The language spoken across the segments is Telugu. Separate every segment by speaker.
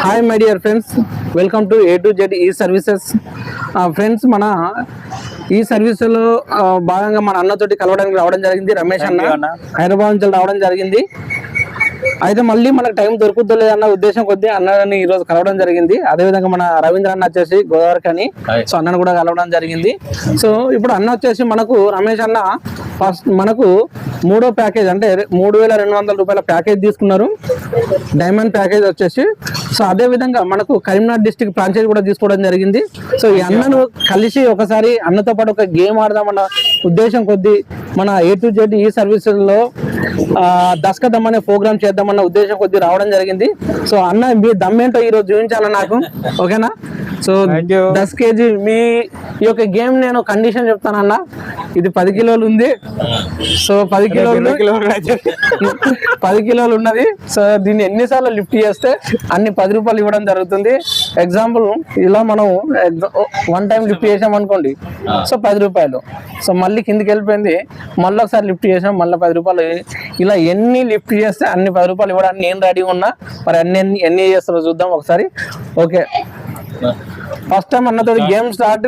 Speaker 1: Hi my dear friends, welcome to A to Z ఈ సర్వీసెస్. ఫ్రెండ్స్, మన ఈ సర్వీసులో భాగంగా మన అన్నతోటి కలవడానికి రావడం జరిగింది. రమేష్ అన్న హైదరాబాద్ నుంచి రావడం జరిగింది. అయితే మళ్ళీ మనకు టైం దొరుకుతుందో లేదన్న ఉద్దేశం కొద్దీ అన్నని ఈ రోజు కలవడం జరిగింది. అదేవిధంగా మన రవీంద్ర అన్న వచ్చేసి గోదావరి అని, సో అన్నను కూడా కలవడం జరిగింది. సో ఇప్పుడు అన్న వచ్చేసి మనకు రమేష్ అన్న ఫస్ట్ మనకు 3వ ప్యాకేజ్ అంటే 3,200 రూపాయల ప్యాకేజ్ తీసుకున్నారు, డైమండ్ ప్యాకేజ్ వచ్చేసి. సో అదే విధంగా మనకు కరీంనగర్ డిస్ట్రిక్ట్ ఫ్రాంచైజ్ కూడా తీసుకోవడం జరిగింది. సో ఈ అన్నను కలిసి ఒకసారి అన్నతో పాటు ఒక గేమ్ ఆడదామన్న ఉద్దేశం కొద్దీ మన A to Z ఈ సర్వీసుల్లో దస్కదమ్ అనే ప్రోగ్రామ్ చేద్దామన్న ఉద్దేశం కొద్దీ రావడం జరిగింది. సో అన్న మీ దమ్మేంటో ఈరోజు చూపించాలి నాకు, ఓకేనా? సో 10 kg మీ ఈ యొక్క గేమ్ నేను కండిషన్ చెప్తాను అన్న. ఇది 10 కిలోలు ఉంది. సో 10 కిలోలు ఉన్నది. సో దీన్ని ఎన్నిసార్లు లిఫ్ట్ చేస్తే అన్ని 10 రూపాయలు ఇవ్వడం జరుగుతుంది. ఎగ్జాంపుల్ ఇలా మనం 1 టైం లిఫ్ట్ చేసాం అనుకోండి, సో 10 రూపాయలు. సో మళ్ళీ కిందికి వెళ్ళిపోయింది, మళ్ళీ ఒకసారి లిఫ్ట్ చేసాం, మళ్ళీ 10 రూపాయలు. ఇలా ఎన్ని లిఫ్ట్ చేస్తే అన్ని 10 రూపాయలు ఇవ్వడానికి నేను రెడీగా ఉన్నా. మరి ఎన్ని చేస్తారో చూద్దాం ఒకసారి. ఓకే, ఫస్ట్ టైం అన్నతో గేమ్ స్టార్ట్.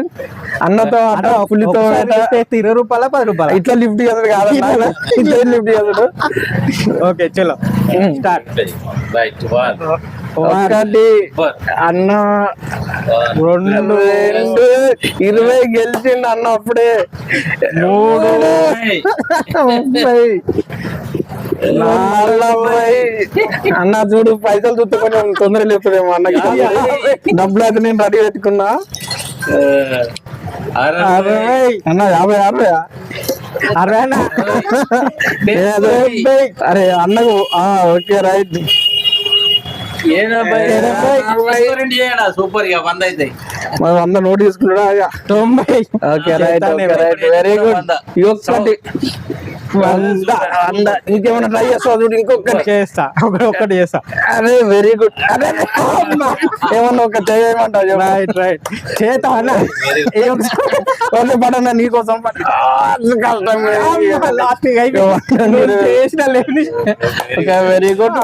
Speaker 1: అన్నతో పులితో
Speaker 2: 20 రూపాయల 10 రూపాయలు
Speaker 1: ఇట్లా లిఫ్ట్ చేస్తాడు కాదన్నా, ఇట్లా లిఫ్ట్ చేస్తాడు.
Speaker 2: ఓకే చలో స్టార్ట్.
Speaker 1: ఒకటి అన్న 2 20 గెలిచిండు అన్న. అప్పుడే 3 30 40 అన్న చూడు, పైసలు చూస్తే కొంచెం తొందర లేపుతుందేమో అన్నకి. డబ్బులు అయితే నేను రెడీ పెట్టుకున్నా. 60 అన్న 50 60 అరే అన్నకు ఓకే రైట్. 100 నోట్ తీసుకున్నాడా? 90. Okay right, very good. ఇంకేమన్నా ట్రై చేస్తావు చూడు, ఇంకొకటి చేస్తా. అరే వెరీ గుడ్. అరే ఏమన్నా ఒక చేయమంటావు? రైట్ రైట్ చేస్తా అన్న. పడన్నా నీకోసం వెరీ గుడ్.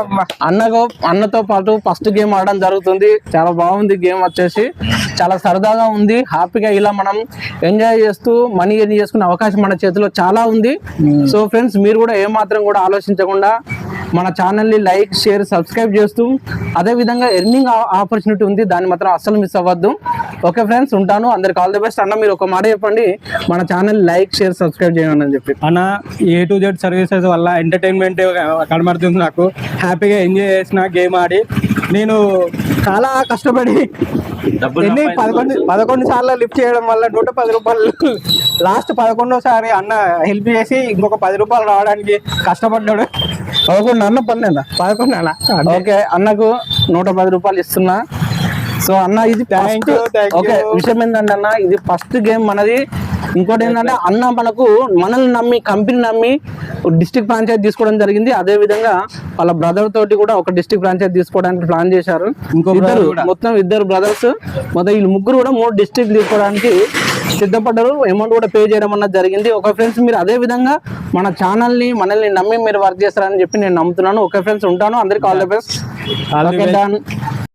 Speaker 1: అన్నతో పాటు ఫస్ట్ గేమ్ ఆడడం జరుగుతుంది. చాలా బాగుంది గేమ్ వచ్చేసి, చాలా సరదాగా ఉంది. హ్యాపీగా ఇలా మనం ఎంజాయ్ చేస్తూ మనీ ఎర్న్ చేసుకునే అవకాశం మన చేతిలో చాలా ఉంది. సో ఫ్రెండ్స్, మీరు కూడా ఏమాత్రం కూడా ఆలోచించకుండా మన ఛానల్ని లైక్, షేర్, సబ్స్క్రైబ్ చేస్తూ, అదే విధంగా ఎర్నింగ్ ఆపర్చునిటీ ఉంది, దాన్ని మాత్రం అస్సలు మిస్ అవ్వద్దు. ఓకే ఫ్రెండ్స్, ఉంటాను. అందరికి ఆల్ ది బెస్ట్. అన్న మీరు ఒక మాట చెప్పండి, మన ఛానల్ లైక్, షేర్, సబ్స్క్రైబ్ చేయండి అని చెప్పి.
Speaker 2: అన్న A to Z సర్వీసెస్ వల్ల ఎంటర్టైన్మెంట్ కనబడుతుంది నాకు. హ్యాపీగా ఎంజాయ్ చేసిన గేమ్ ఆడి. నేను చాలా కష్టపడి 11 సార్లు లిఫ్ట్ చేయడం వల్ల 110 రూపాయలు లాస్ట్ 11వ అన్న హెల్ప్ చేసి ఇంకొక 10 రూపాయలు రావడానికి కష్టపడ్డాడు.
Speaker 1: 11 అన్న 11 అన్న. ఓకే, అన్నకు 110 రూపాయలు ఇస్తున్నా. సో అన్న ఇది ఓకే, విషయం ఏంటంటే అన్న ఇది ఫస్ట్ గేమ్ మనది. ఇంకోటి ఏంటంటే అన్న మనల్ని నమ్మి, కంపెనీ నమ్మి డిస్ట్రిక్ట్ ఫ్రాంచైజ్ తీసుకోవడం జరిగింది. అదే విధంగా వాళ్ళ బ్రదర్ తోటి కూడా ఒక డిస్ట్రిక్ట్ ఫ్రాంచైజ్ తీసుకోవడానికి ప్లాన్ చేశారు. మొత్తం 2 బ్రదర్స్, మొత్తం వీళ్ళు 3 కూడా 3 డిస్ట్రిక్ట్ తీసుకోవడానికి సిద్ధపడ్డారు. అమౌంట్ కూడా పే చేయడం అన్నది జరిగింది. ఓకే ఫ్రెండ్స్, మీరు అదే విధంగా మన ఛానల్ని, మనల్ని నమ్మి మీరు వర్క్ చేస్తారని చెప్పి నేను నమ్ముతున్నాను. ఓకే ఫ్రెండ్స్, ఉంటాను. అందరికీ all the best. Okay done.